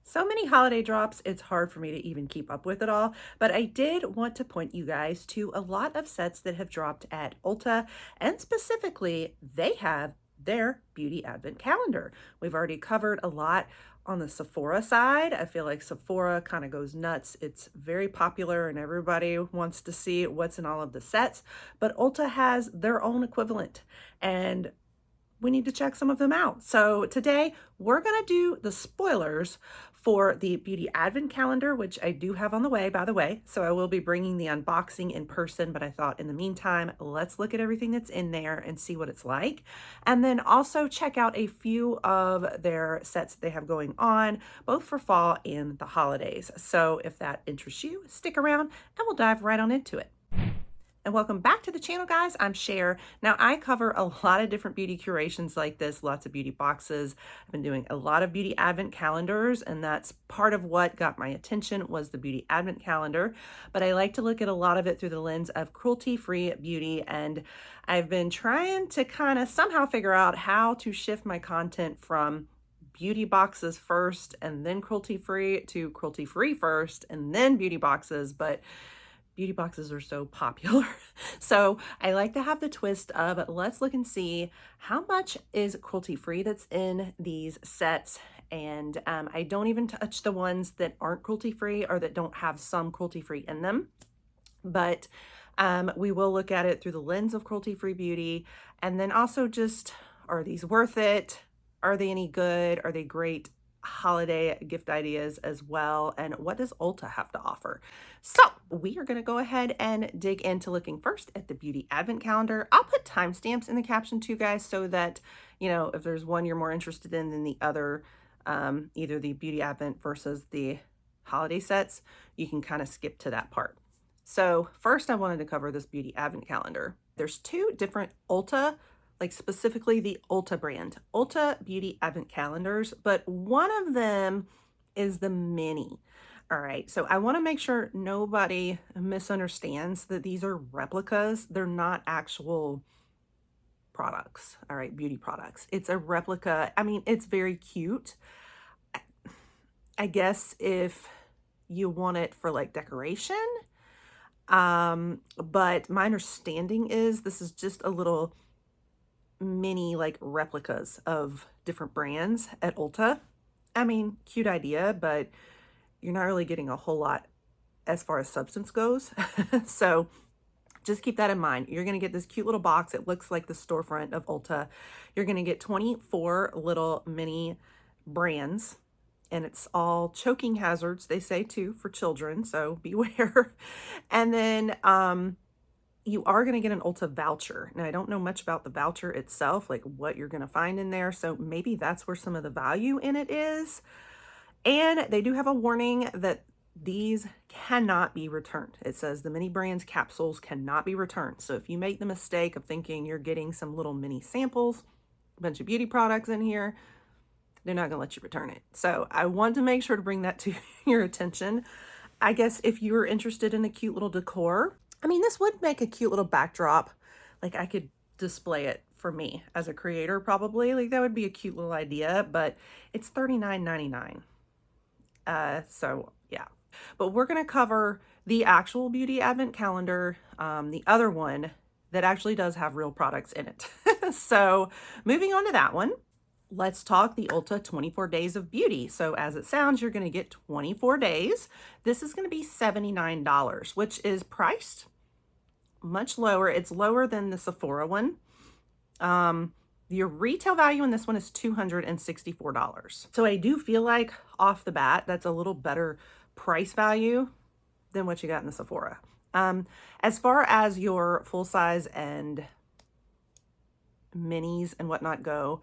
So many holiday drops, it's hard for me to even keep up with it all, but I did want to point you guys to a lot of sets that have dropped at Ulta, and specifically, they have their beauty advent calendar. We've already covered a lot on the Sephora side. I feel like Sephora kind of goes nuts. It's very popular and everybody wants to see what's in all of the sets, but Ulta has their own equivalent. And we need to check some of them out. So today we're going to do the spoilers for the beauty advent calendar, which I do have on the way, by the way. So I will be bringing the unboxing in person, but I thought in the meantime, let's look at everything that's in there and see what it's like. And then also check out a few of their sets that they have going on, both for fall and the holidays. So if that interests you, stick around and we'll dive right on into it. And welcome back to the channel, guys. I'm Cher. Now, I cover a lot of different beauty curations like this, lots of beauty boxes. I've been doing a lot of beauty advent calendars, and that's part of what got my attention was the beauty advent calendar. But I like to look at a lot of it through the lens of cruelty-free beauty, and I've been trying to kind of somehow figure out how to shift my content from beauty boxes first and then cruelty-free to cruelty-free first and then beauty boxes, but beauty boxes are so popular. So I like to have the twist of let's look and see how much is cruelty-free that's in these sets. And I don't even touch the ones that aren't cruelty-free or that don't have some cruelty-free in them. But we will look at it through the lens of cruelty-free beauty. And then also just, are these worth it? Are they any good? Are they great holiday gift ideas as well? And what does Ulta have to offer? So we are going to go ahead and dig into looking first at the beauty advent calendar. I'll put timestamps in the caption too, guys, so that, you know, if there's one you're more interested in than the other, either the beauty advent versus the holiday sets, you can kind of skip to that part. So first I wanted to cover this beauty advent calendar. There's two different Ulta, like specifically the Ulta brand, Ulta Beauty Advent Calendars, but one of them is the mini. All right, so I want to make sure nobody misunderstands that these are replicas. They're not actual products, all right, beauty products. It's a replica. I mean, it's very cute. I guess if you want it for like decoration, but my understanding is this is just a little mini like replicas of different brands at Ulta. I mean, cute idea, but you're not really getting a whole lot as far as substance goes. So just keep that in mind. You're going to get this cute little box. It looks like the storefront of Ulta. You're going to get 24 little mini brands, and it's all choking hazards, they say too, for children. So beware. And then, you are going to get an Ulta voucher. Now, I don't know much about the voucher itself, like what you're going to find in there. So maybe that's where some of the value in it is. And they do have a warning that these cannot be returned. It says the mini brands capsules cannot be returned. So if you make the mistake of thinking you're getting some little mini samples, a bunch of beauty products in here, they're not going to let you return it. So I want to make sure to bring that to your attention. I guess if you're interested in the cute little decor, I mean, this would make a cute little backdrop. Like I could display it for me as a creator, probably. Like that would be a cute little idea, but it's $39.99. So yeah, but we're going to cover the actual beauty advent calendar, the other one that actually does have real products in it. So moving on to that one, let's talk the Ulta 24 Days of Beauty. So as it sounds, you're going to get 24 days. This is going to be $79, which is priced much lower. It's lower than the Sephora one. Your retail value in this one is $264. So I do feel like off the bat, that's a little better price value than what you got in the Sephora. As far as your full size and minis and whatnot go,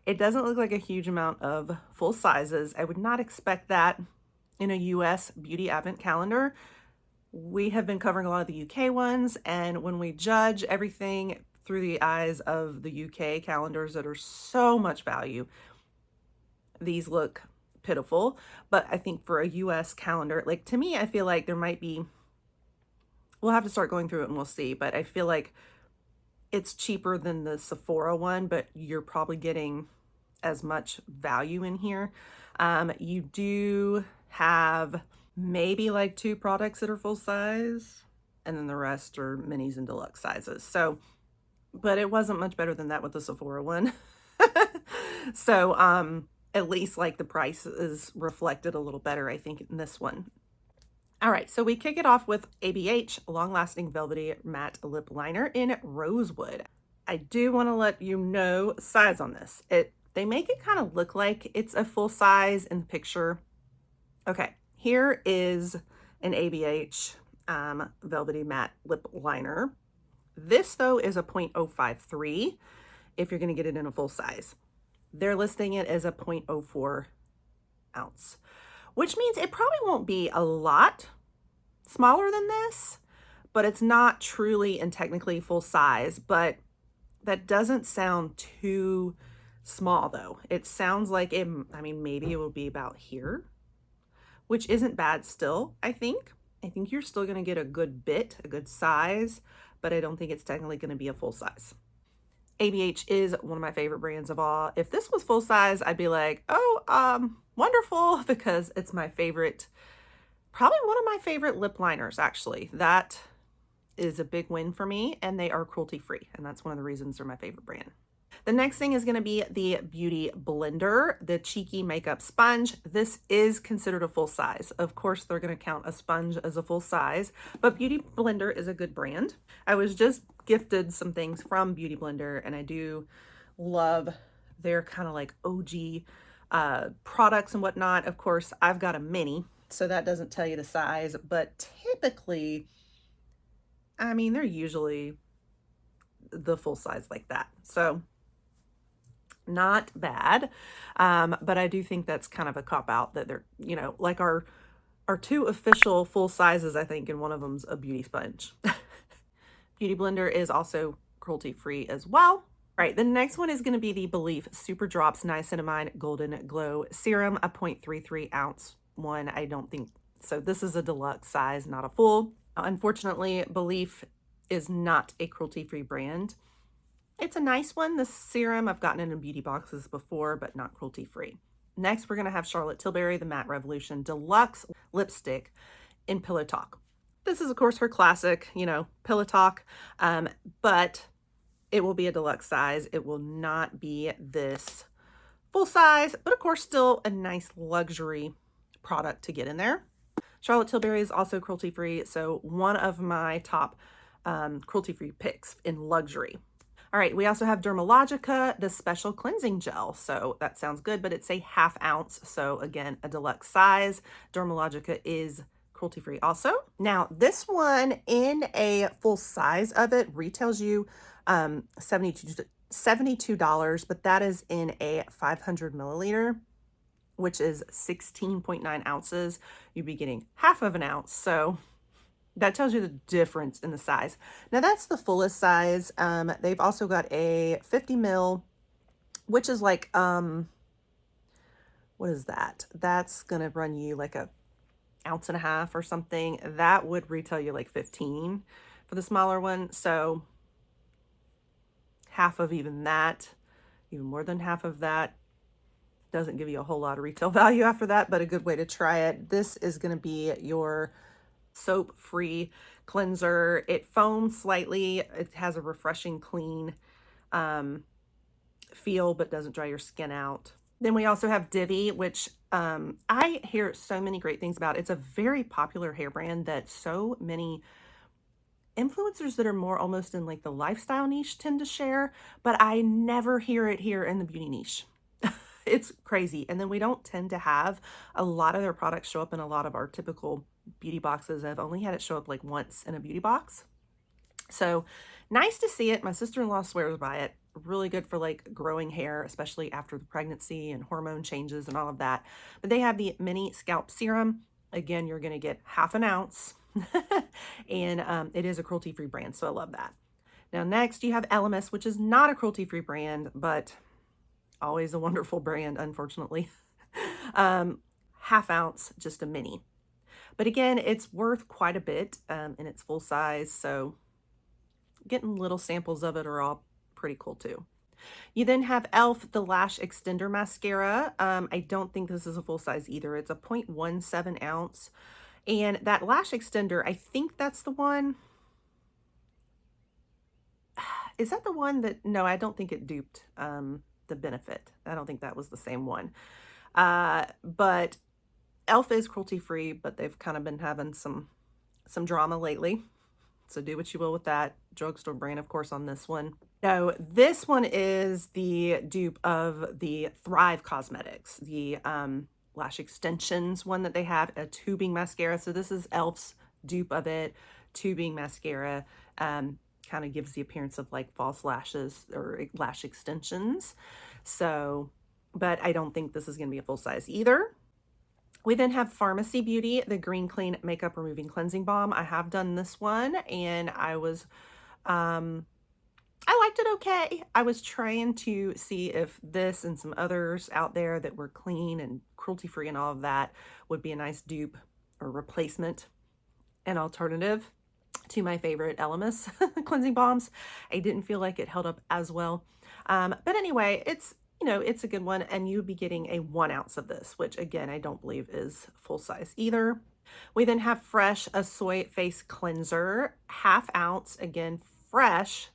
it doesn't look like a huge amount of full sizes. I would not expect that in a US beauty advent calendar. We have been covering a lot of the UK ones, and when we judge everything through the eyes of the UK calendars that are so much value, these look pitiful. But I think for a US calendar, like to me, I feel like there might be, we'll have to start going through it and we'll see, but I feel like it's cheaper than the Sephora one, but you're probably getting as much value in here. You do have maybe like 2 products that are full size, and then the rest are minis and deluxe sizes. So, but it wasn't much better than that with the Sephora one. So, at least like the price is reflected a little better, I think, in this one. All right, so we kick it off with ABH Long Lasting Velvety Matte Lip Liner in Rosewood. I do want to let you know size on this. They make it kind of look like it's a full size in the picture. Okay, here is an ABH Velvety Matte Lip Liner. This, though, is a 0.053 if you're going to get it in a full size. They're listing it as a 0.04 ounce, which means it probably won't be a lot smaller than this, but it's not truly and technically full size. But that doesn't sound too small, though. It sounds like it, I mean, maybe it will be about here, which isn't bad still, I think. I think you're still going to get a good bit, a good size, but I don't think it's technically going to be a full size. ABH is one of my favorite brands of all. If this was full size, I'd be like, oh, wonderful, because it's my favorite, probably one of my favorite lip liners, actually. That is a big win for me, and they are cruelty-free, and that's one of the reasons they're my favorite brand. The next thing is going to be the Beauty Blender, the Cheeky Makeup Sponge. This is considered a full size. Of course, they're going to count a sponge as a full size, but Beauty Blender is a good brand. I was just gifted some things from Beauty Blender, and I do love their kind of like OG products and whatnot. Of course, I've got a mini, so that doesn't tell you the size, but typically, I mean, they're usually the full size like that. So not bad. But I do think that's kind of a cop out that they're, you know, like our 2 official full sizes, I think, and one of them's a beauty sponge. Beauty Blender is also cruelty free as well. All right, the next one is going to be the Belief Super Drops Niacinamide Golden Glow Serum, a 0.33 ounce one. I don't think so. This is a deluxe size, not a full. Unfortunately, Belief is not a cruelty-free brand. It's a nice one. The serum, I've gotten it in beauty boxes before, but not cruelty-free. Next, we're going to have Charlotte Tilbury, the Matte Revolution Deluxe Lipstick in Pillow Talk. This is, of course, her classic, you know, Pillow Talk, but it will be a deluxe size. It will not be this full size, but of course, still a nice luxury product to get in there. Charlotte Tilbury is also cruelty-free, so one of my top cruelty-free picks in luxury. All right, we also have Dermalogica, the Special Cleansing Gel. So that sounds good, but it's a 1/2 ounce. So again, a deluxe size. Dermalogica is cruelty-free also. Now, this one in a full size of it retails you $72, but that is in a 500 milliliter, which is 16.9 ounces. You'd be getting 1/2 ounce. So that tells you the difference in the size. Now that's the fullest size. They've also got a 50 mil, which is like, what is that? That's gonna run you like a 1.5 ounces or something. That would retail you like 15 for the smaller one. So half of even that, even more than half of that, doesn't give you a whole lot of retail value after that, but a good way to try it. This is gonna be your soap-free cleanser. It foams slightly. It has a refreshing, clean feel, but doesn't dry your skin out. Then we also have Divi, which I hear so many great things about. It's a very popular hair brand that so many influencers that are more almost in like the lifestyle niche tend to share, but I never hear it here in the beauty niche. It's crazy. And then we don't tend to have a lot of their products show up in a lot of our typical beauty boxes. I've only had it show up like once in a beauty box. So nice to see it. My sister-in-law swears by it. Really good for like growing hair, especially after the pregnancy and hormone changes and all of that. But they have the mini scalp serum. Again, you're going to get 1/2 ounce and it is a cruelty-free brand. So I love that. Now, next you have Elemis, which is not a cruelty-free brand, but always a wonderful brand, unfortunately. 1/2 ounce, just a mini. But again, it's worth quite a bit in its full size. So getting little samples of it are all pretty cool too. You then have e.l.f. the Lash Extender Mascara. I don't think this is a full size either. It's a 0.17 ounce. And that lash extender, I think that's the one. Is that the one that, no, I don't think it duped the Benefit. I don't think that was the same one. But e.l.f. is cruelty free, but they've kind of been having some drama lately. So do what you will with that. Drugstore brand, of course, on this one. No, this one is the dupe of the Thrive Cosmetics, the lash extensions one that they have, a tubing mascara. So this is e.l.f.'s dupe of it, tubing mascara. Kind of gives the appearance of like false lashes or lash extensions. So, but I don't think this is going to be a full size either. We then have Pharmacy Beauty, the Green Clean Makeup Removing Cleansing Balm. I have done this one and I was, I liked it okay. I was trying to see if this and some others out there that were clean and cruelty-free and all of that would be a nice dupe or replacement, an alternative to my favorite Elemis cleansing balms. I didn't feel like it held up as well. But anyway, it's, you know, it's a good one, and you'd be getting a 1 ounce of this, which again, I don't believe is full size either. We then have Fresh, a soy face cleanser, 1/2 ounce, again, Fresh.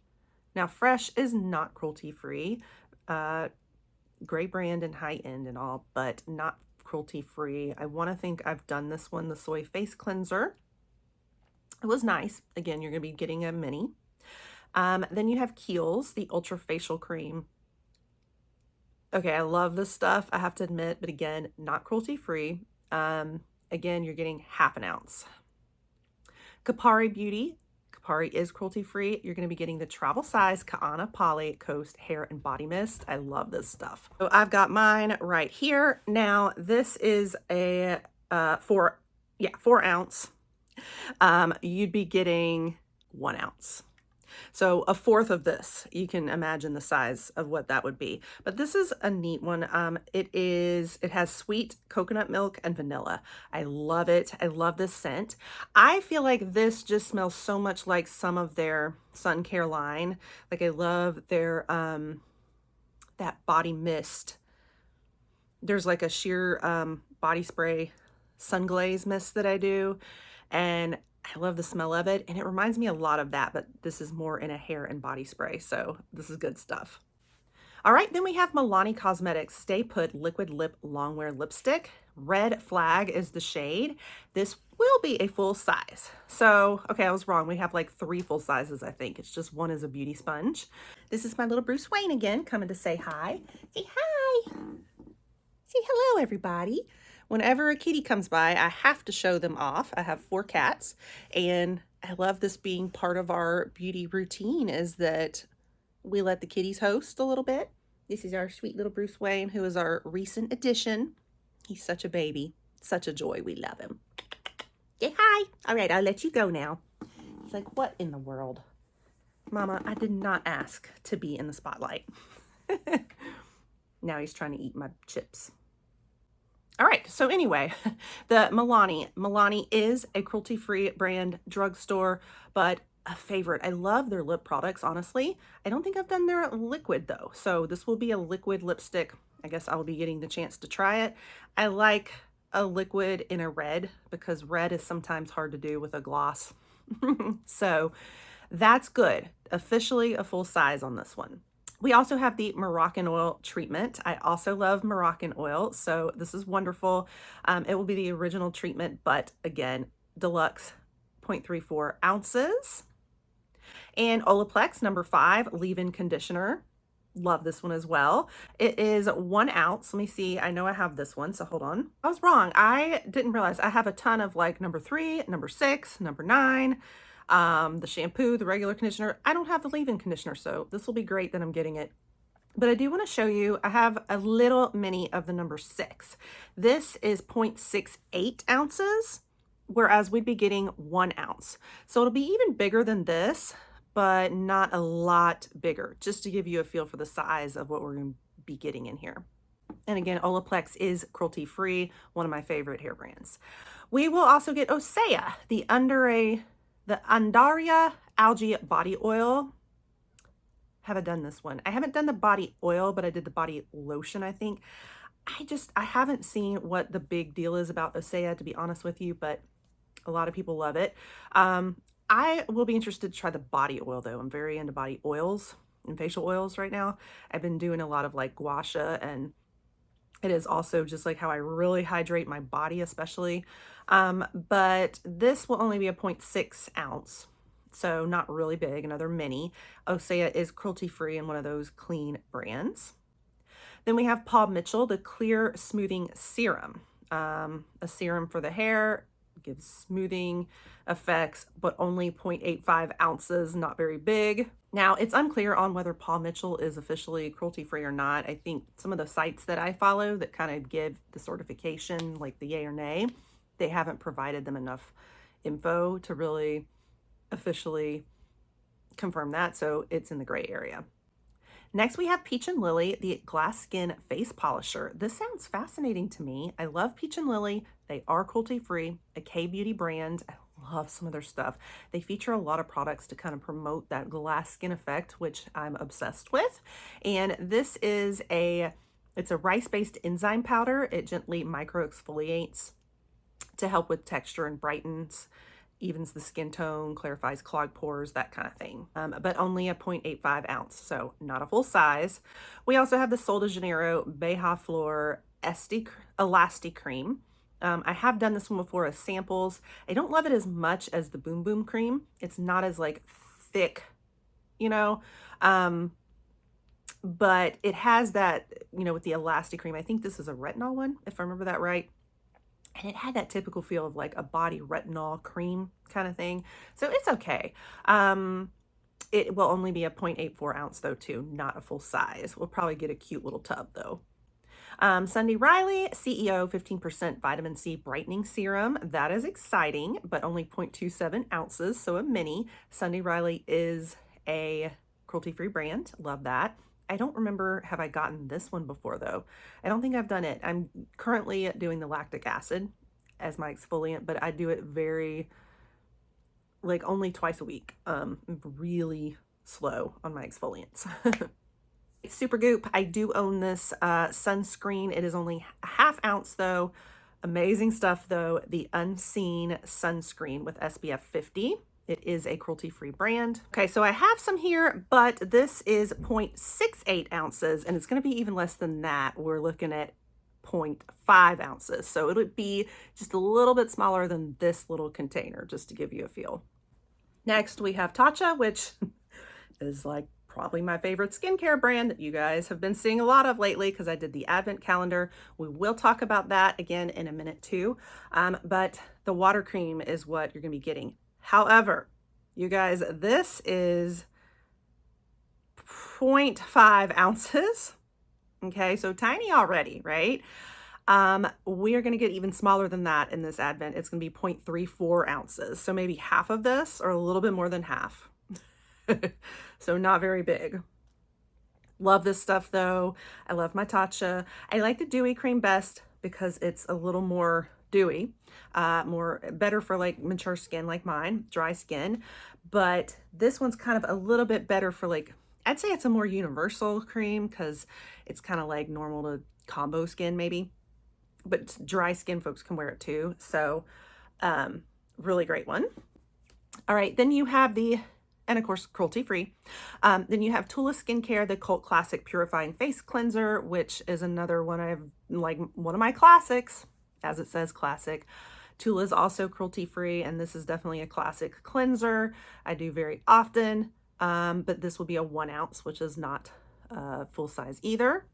Now, Fresh is not cruelty-free, great brand and high-end and all, but not cruelty-free. I want to think I've done this one, the soy face cleanser. It was nice. Again, you're going to be getting a mini. Then you have Kiehl's, the Ultra Facial Cream. Okay, I love this stuff, I have to admit, but again, not cruelty-free. Again, you're getting 1/2 ounce. Kapari Beauty. Kapari is cruelty-free. You're going to be getting the travel size Kaana Poly Coast Hair and Body Mist. I love this stuff. So I've got mine right here. Now, this is a 4 ounce. You'd be getting 1 ounce. So a fourth of this, you can imagine the size of what that would be. But this is a neat one. It has sweet coconut milk and vanilla. I love it. I love this scent. I feel like this just smells so much like some of their sun care line. Like I love their, that body mist. There's like a sheer body spray sun glaze mist that I do. And I love the smell of it, and it reminds me a lot of that, but this is more in a hair and body spray, so this is good stuff. All right, then we have Milani Cosmetics Stay Put Liquid Lip Longwear Lipstick. Red Flag is the shade. This will be a full size. So, okay, I was wrong. We have like 3 full sizes, I think. It's just one is a beauty sponge. This is my little Bruce Wayne again, coming to say hi. Say hi. Say hello, everybody. Whenever a kitty comes by, I have to show them off. I have 4 cats, and I love this being part of our beauty routine, is that we let the kitties host a little bit. This is our sweet little Bruce Wayne, who is our recent addition. He's such a baby, such a joy. We love him. Say hi. All right, I'll let you go now. It's like, what in the world? Mama, I did not ask to be in the spotlight. Now he's trying to eat my chips. All right, so anyway, the Milani. Milani is a cruelty-free brand drugstore, but a favorite. I love their lip products, honestly. I don't think I've done their liquid, though. So this will be a liquid lipstick. I guess I'll be getting the chance to try it. I like a liquid in a red because red is sometimes hard to do with a gloss. So that's good. Officially a full size on this one. We also have the Moroccan oil treatment. I also love Moroccan oil, so this is wonderful. It will be the original treatment, but again, deluxe 0.34 ounces. And Olaplex number 5 leave-in conditioner. Love this one as well. It is 1 ounce. Let me see. I know I have this one, so hold on. I was wrong. I didn't realize I have a ton of like number 3, number 6, number 9. The shampoo, the regular conditioner. I don't have the leave-in conditioner, so this will be great that I'm getting it. But I do want to show you, I have a little mini of the number 6. This is 0.68 ounces, whereas we'd be getting 1 ounce. So it'll be even bigger than this, but not a lot bigger, just to give you a feel for the size of what we're going to be getting in here. And again, Olaplex is cruelty-free, one of my favorite hair brands. We will also get Osea, the Undaria Algae Body Oil. have I done this one? I haven't done the body oil, but I did the body lotion, I think. I haven't seen what the big deal is about Osea, to be honest with you, but a lot of people love it. I will be interested to try the body oil though. I'm very into body oils and facial oils right now. I've been doing a lot of like gua sha, and it is also just like how I really hydrate my body, especially. But this will only be a 0.6 ounce. So not really big, another mini. Osea is cruelty free and one of those clean brands. Then we have Paul Mitchell, the Clear Smoothing Serum. A serum for the hair, gives smoothing effects, but only 0.85 ounces, not very big. Now, it's unclear on whether Paul Mitchell is officially cruelty-free or not. I think some of the sites that I follow that kind of give the certification, like the yay or nay, they haven't provided them enough info to really officially confirm that, so it's in the gray area. Next, we have Peach and Lily, the Glass Skin Face Polisher. This sounds fascinating to me. I love Peach and Lily. They are cruelty-free, a K-beauty brand. I love some of their stuff. They feature a lot of products to kind of promote that glass skin effect, which I'm obsessed with. And this is it's a rice-based enzyme powder. It gently micro-exfoliates to help with texture and brightens, evens the skin tone, clarifies clogged pores, that kind of thing. But only a 0.85 ounce, so not a full size. We also have the Sol de Janeiro Beija Flor Elasti Cream. I have done this one before as samples. I don't love it as much as the Boom Boom Cream. It's not as like thick, you know, but it has that, you know, with the Elasti Cream. I think this is a retinol one, if I remember that right. And it had that typical feel of like a body retinol cream kind of thing. So it's okay. It will only be a 0.84 ounce though too, not a full size. We'll probably get a cute little tub though. Sunday Riley CEO 15% vitamin C brightening serum. That is exciting, but only 0.27 ounces, so a mini. Sunday Riley is a cruelty-free brand. Love that. I don't remember, have I gotten this one before though? I don't think I've done it. I'm currently doing the lactic acid as my exfoliant, but I do it like only twice a week. I'm really slow on my exfoliants. Supergoop, I do own this sunscreen. It is only a half ounce though. Amazing stuff though. The Unseen sunscreen with SPF 50. It is a cruelty-free brand. Okay, so I have some here, but this is 0.68 ounces, and it's gonna be even less than that. We're looking at 0.5 ounces. So it would be just a little bit smaller than this little container, just to give you a feel. Next, we have Tatcha, which is like probably my favorite skincare brand that you guys have been seeing a lot of lately because I did the advent calendar. We will talk about that again in a minute too. But the water cream is what you're gonna be getting. However, you guys, this is 0.5 ounces. Okay, so tiny already, right? We are going to get even smaller than that in this advent. It's going to be 0.34 ounces. So maybe half of this or a little bit more than half. So not very big. Love this stuff though. I love my Tatcha. I like the dewy cream best because it's a little more dewy, better for like mature skin like mine, dry skin. But this one's kind of a little bit better for like, I'd say it's a more universal cream because it's kind of like normal to combo skin maybe, but dry skin folks can wear it too. So really great one. All right, then you have and of course, cruelty-free. Then you have Tula Skincare, the Cult Classic Purifying Face Cleanser, which is another one one of my classics, as it says classic. Tula is also cruelty-free, and this is definitely a classic cleanser. I do very often, but this will be a 1 ounce, which is not full size either.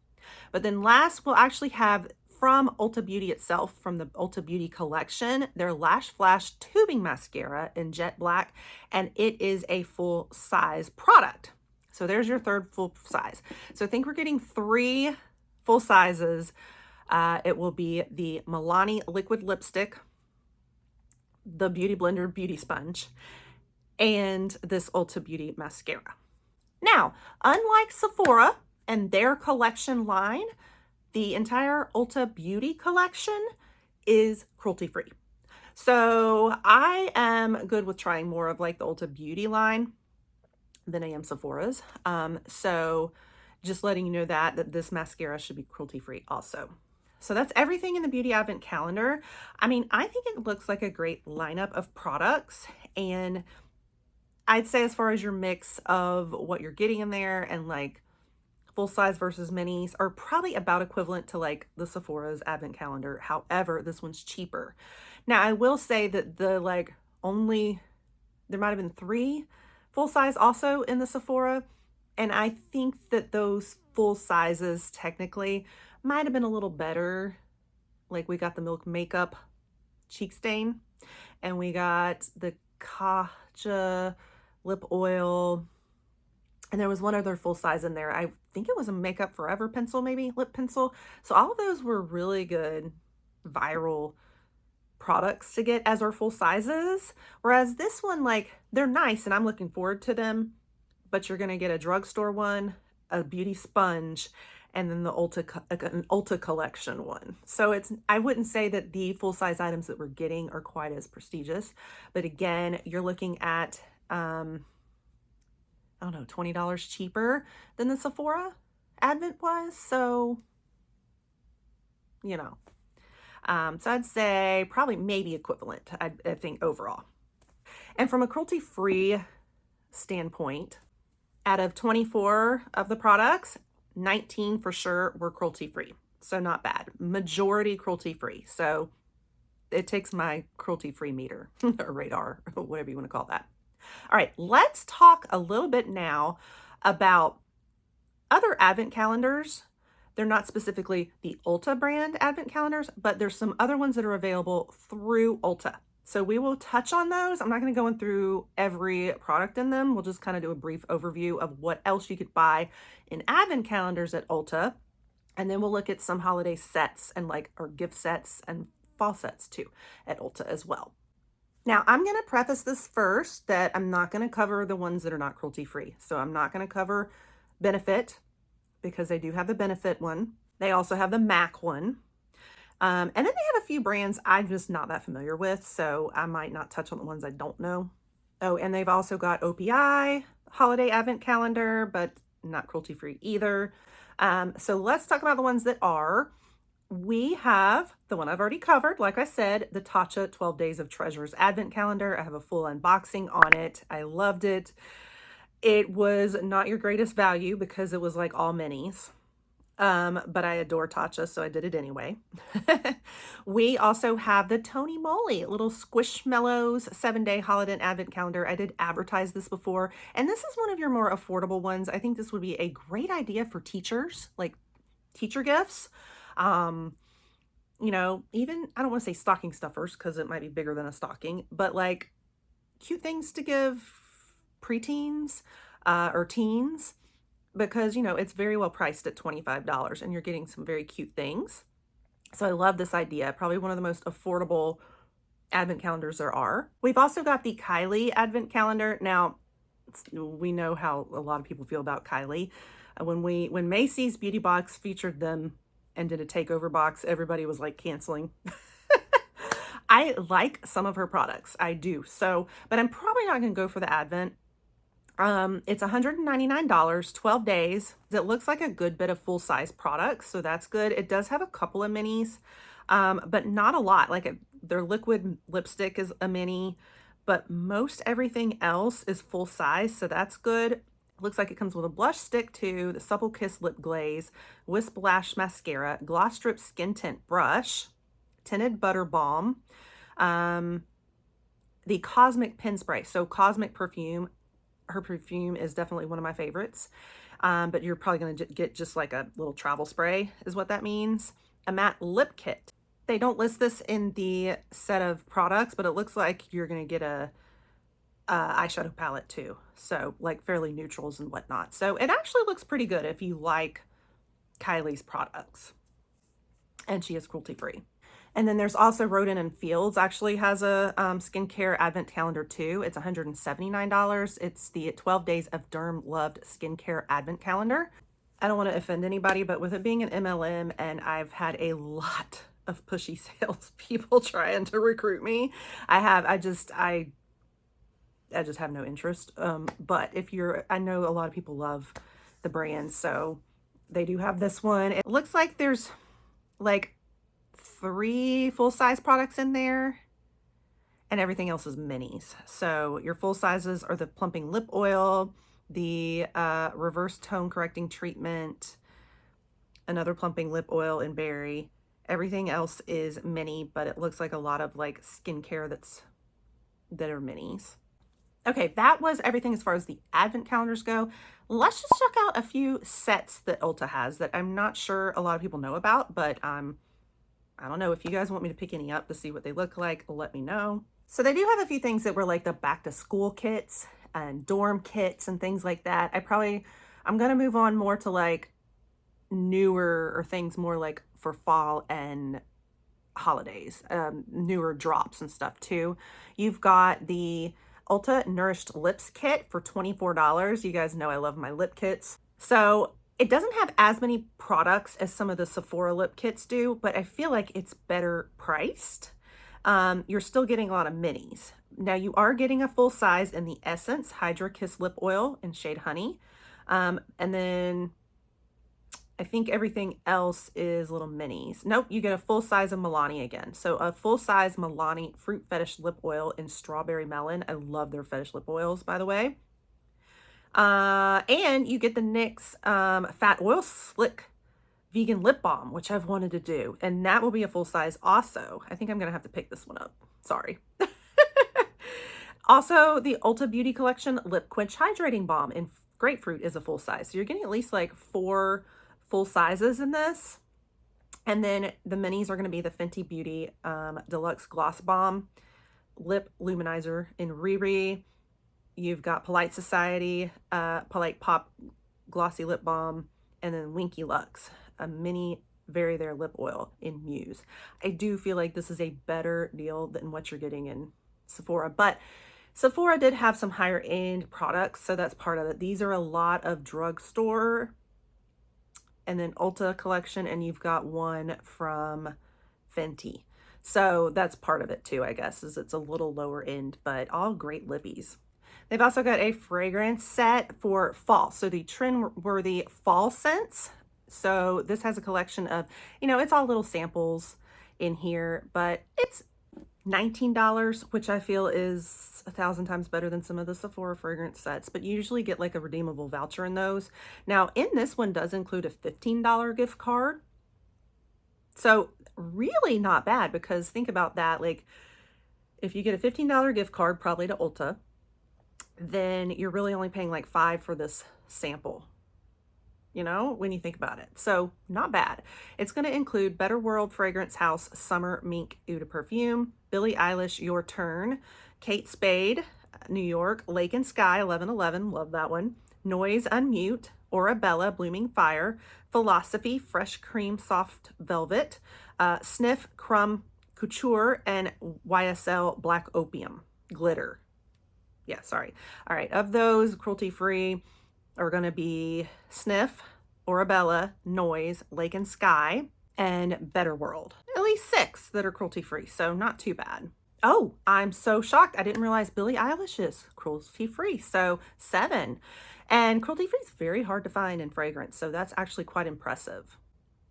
But then last, we'll actually have from Ulta Beauty itself, from the Ulta Beauty collection, their Lash Flash Tubing Mascara in Jet Black, and it is a full size product. So there's your third full size. So I think we're getting 3 full sizes. It will be the Milani Liquid Lipstick, the Beauty Blender Beauty Sponge, and this Ulta Beauty Mascara. Now, unlike Sephora and their collection line, the entire Ulta Beauty collection is cruelty-free. So I am good with trying more of like the Ulta Beauty line. than I am Sephora's. So just letting you know that this mascara should be cruelty-free also. So that's everything in the Beauty Advent Calendar. I mean, I think it looks like a great lineup of products, and I'd say as far as your mix of what you're getting in there and like full size versus minis are probably about equivalent to like the Sephora's Advent Calendar. However, this one's cheaper. Now, I will say that the like only there might have been 3 full size also in the Sephora, and I think that those full sizes technically might have been a little better. Like we got the Milk Makeup cheek stain, and we got the Kaja lip oil, and there was one other full size in there. I think it was a Makeup Forever pencil, maybe lip pencil. So all of those were really good viral products to get as our full sizes. Whereas this one, like, they're nice and I'm looking forward to them, but you're gonna get a drugstore one, a beauty sponge, and then the an Ulta collection one. So I wouldn't say that the full size items that we're getting are quite as prestigious, but again, you're looking at I don't know, $20 cheaper than the Sephora Advent was. So, you know, so I'd say probably maybe equivalent, I think overall. And from a cruelty-free standpoint, out of 24 of the products, 19 for sure were cruelty-free. So not bad. Majority cruelty-free. So it takes my cruelty-free meter or radar, whatever you want to call that. All right, let's talk a little bit now about other advent calendars. They're not specifically the Ulta brand advent calendars, but there's some other ones that are available through Ulta. So we will touch on those. I'm not going to go through every product in them. We'll just kind of do a brief overview of what else you could buy in advent calendars at Ulta. And then we'll look at some holiday sets and like our gift sets and fall sets too at Ulta as well. Now, I'm going to preface this first that I'm not going to cover the ones that are not cruelty-free. So I'm not going to cover Benefit because they do have the Benefit one. They also have the MAC one. And then they have a few brands I'm just not that familiar with, so I might not touch on the ones I don't know. Oh, and they've also got OPI, Holiday Advent Calendar, but not cruelty-free either. So let's talk about the ones that are. We have the one I've already covered, like I said, the Tatcha 12 Days of Treasures Advent Calendar. I have a full unboxing on it. I loved it. It was not your greatest value because it was like all minis. But I adore Tatcha, so I did it anyway. We also have the Tony Moly little Squishmallows 7-day holiday advent calendar. I did advertise this before, and this is one of your more affordable ones. I think this would be a great idea for teachers, like teacher gifts. You know, even, I don't want to say stocking stuffers because it might be bigger than a stocking, but like cute things to give preteens or teens, because, you know, it's very well priced at $25 and you're getting some very cute things. So I love this idea. Probably one of the most affordable advent calendars there are. We've also got the Kylie advent calendar. Now, we know how a lot of people feel about Kylie. When Macy's Beauty Box featured them and did a takeover box, everybody was like canceling. I like some of her products. I do. So, but I'm probably not going to go for the advent. It's $199, 12 days. It looks like a good bit of full-size products, so that's good. It does have a couple of minis, but not a lot. Like their liquid lipstick is a mini, but most everything else is full size, so that's good. Looks like it comes with a blush stick too, the Supple Kiss lip glaze, Wisp Lash mascara, gloss strip skin tint brush, tinted butter balm, the Cosmic pen spray. So Cosmic perfume. Her perfume is definitely one of my favorites, but you're probably going to get just like a little travel spray is what that means. A matte lip kit. They don't list this in the set of products, but it looks like you're going to get a eyeshadow palette too. So like fairly neutrals and whatnot. So it actually looks pretty good if you like Kylie's products. And she is cruelty-free. And then there's also Rodin & Fields actually has a skincare advent calendar too. It's $179. It's the 12 Days of Derm Loved Skincare Advent Calendar. I don't want to offend anybody, but with it being an MLM and I've had a lot of pushy sales people trying to recruit me, I I just have no interest. But if you're, I know a lot of people love the brand, so they do have this one. It looks like there's like 3 full-size products in there, and everything else is minis. So your full sizes are the plumping lip oil, the reverse tone correcting treatment, another plumping lip oil in berry. Everything else is mini, but it looks like a lot of like skincare that are minis. Okay, that was everything as far as the advent calendars go. Let's just check out a few sets that Ulta has that I'm not sure a lot of people know about, but I don't know, if you guys want me to pick any up to see what they look like, let me know. So they do have a few things that were like the back to school kits and dorm kits and things like that. I'm gonna move on more to like newer or things more like for fall and holidays, newer drops and stuff too. You've got the Ulta Nourished Lips Kit for $24. You guys know I love my lip kits. So it doesn't have as many products as some of the Sephora lip kits do, but I feel like it's better priced. You're still getting a lot of minis. Now you are getting a full size in the Essence Hydra Kiss Lip Oil in shade Honey. And then I think everything else is little minis. Nope, you get a full size of Milani again. So a full size Milani Fruit Fetish Lip Oil in Strawberry Melon. I love their fetish lip oils, by the way. And you get the NYX Fat Oil Slick Vegan Lip Balm, which I've wanted to do. And that will be a full size also. I think I'm going to have to pick this one up. Sorry. Also, the Ulta Beauty Collection Lip Quench Hydrating Balm in Grapefruit is a full size. So you're getting at least like 4 full sizes in this. And then the minis are going to be the Fenty Beauty Deluxe Gloss Balm, Lip Luminizer in Riri. You've got Polite Society, Polite Pop Glossy Lip Balm, and then Winky Lux, a mini Very There lip oil in Muse. I do feel like this is a better deal than what you're getting in Sephora, but Sephora did have some higher end products, so that's part of it. These are a lot of drugstore and then Ulta collection, and you've got one from Fenty. So that's part of it too, I guess, is it's a little lower end, but all great lippies. They've also got a fragrance set for fall. So the trend-worthy fall scents. So this has a collection of, it's all little samples in here, but it's $19, which I feel is 1,000 times better than some of the Sephora fragrance sets, but you usually get like a redeemable voucher in those. Now, in this one does include a $15 gift card. So really not bad, because think about that. Like if you get a $15 gift card, probably to Ulta, then you're really only paying like $5 for this sample, when you think about it. So not bad. It's going to include Better World Fragrance House Summer Mink Eau de Perfume, Billie Eilish Your Turn, Kate Spade, New York, Lake and Sky 1111, love that one, Noise Unmute, Orabella Blooming Fire, Philosophy Fresh Cream Soft Velvet, Sniff Crumb Couture, and YSL Black Opium Glitter. Yeah, sorry. All right, of those, cruelty-free are going to be Sniff, Orabella, Noise, Lake and Sky, and Better World. At least 6 that are cruelty-free, so not too bad. Oh, I'm so shocked. I didn't realize Billie Eilish is cruelty-free, so 7. And cruelty-free is very hard to find in fragrance, so that's actually quite impressive.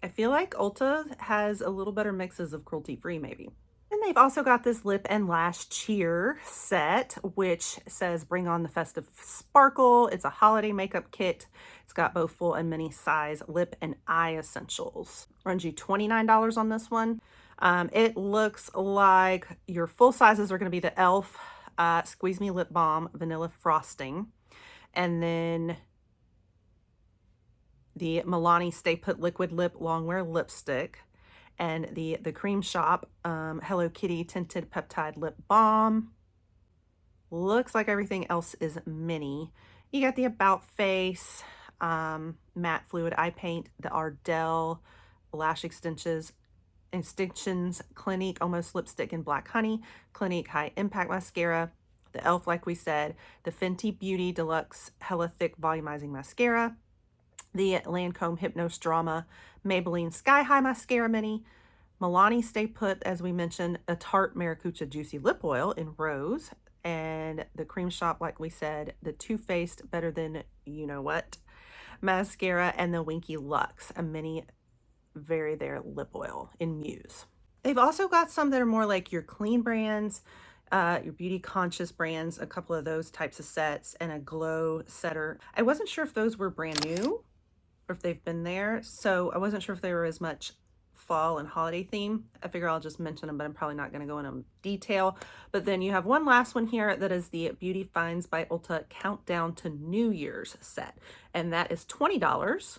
I feel like Ulta has a little better mixes of cruelty-free maybe. And they've also got this lip and lash cheer set, which says bring on the festive sparkle. It's a holiday makeup kit. It's got both full and mini size lip and eye essentials. Runs you $29 on this one. It looks like your full sizes are going to be the e.l.f. Squeeze Me Lip Balm Vanilla Frosting. And then the Milani Stay Put Liquid Lip Longwear Lipstick. And the Cream Shop Hello Kitty Tinted Peptide Lip Balm. Looks like everything else is mini. You got the About Face, Matte Fluid Eye Paint, the Ardell Lash Extensions, Clinique Almost Lipstick in Black Honey, Clinique High Impact Mascara, the e.l.f. like we said, the Fenty Beauty Deluxe Hella Thick Volumizing Mascara, the Lancome Hypnose Drama Maybelline Sky High Mascara Mini, Milani Stay Put, as we mentioned, a Tarte Maracuja Juicy Lip Oil in Rose, and the Cream Shop, like we said, the Too Faced Better Than You Know What mascara, and the Winky Lux, a mini Very There lip oil in Muse. They've also got some that are more like your clean brands, your beauty conscious brands, a couple of those types of sets, and a glow setter. I wasn't sure if those were brand new or if they've been there, so I wasn't sure if they were as much fall and holiday theme. I figure I'll just mention them, but I'm probably not going to go into detail. But then you have one last one here that is the Beauty Finds by Ulta Countdown to New Year's set, and that is $20.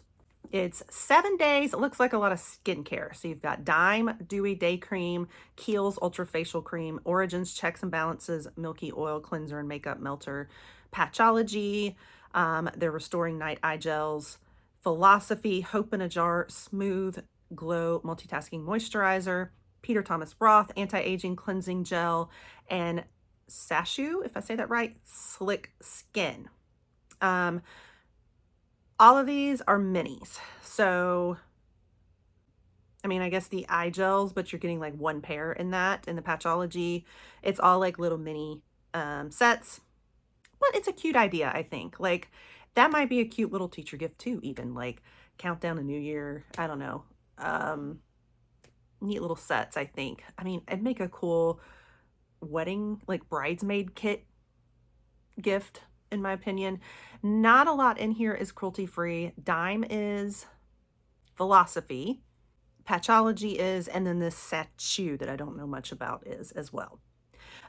It's 7 days. It looks like a lot of skincare. So you've got Dime Dewy Day Cream, Kiehl's Ultra Facial Cream, Origins Checks and Balances Milky Oil Cleanser and Makeup Melter, Patchology, they're Restoring Night Eye Gels, Philosophy, Hope in a Jar Smooth Glow Multitasking Moisturizer, Peter Thomas Roth Anti-Aging Cleansing Gel, and Sashu, if I say that right, Slick Skin. All of these are minis. So, I mean, I guess the eye gels, but you're getting like one pair in that. In the Patchology, it's all like little mini sets. But it's a cute idea, I think. Like, that might be a cute little teacher gift too, even. Like, countdown to New Year. I don't know. Neat little sets, I think. I mean, it'd make a cool wedding, like, bridesmaid kit gift, in my opinion. Not a lot in here is cruelty-free. Dime is, Philosophy, Patchology is, and then this Sashu that I don't know much about is as well.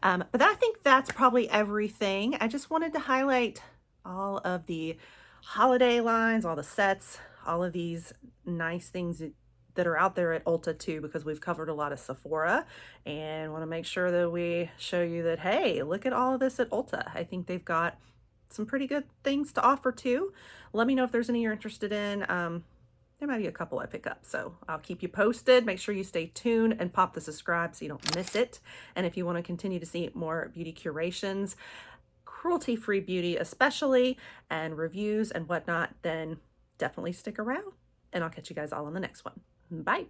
But I think that's probably everything. I just wanted to highlight all of the holiday lines, all the sets, all of these nice things that are out there at Ulta too, because we've covered a lot of Sephora, and want to make sure that we show you that, hey, look at all of this at Ulta. I think they've got some pretty good things to offer too. Let me know if there's any you're interested in. There might be a couple I pick up, so I'll keep you posted. Make sure you stay tuned and pop the subscribe so you don't miss it. And if you want to continue to see more beauty curations, cruelty-free beauty especially, and reviews and whatnot, then definitely stick around, and I'll catch you guys all on the next one. Bye.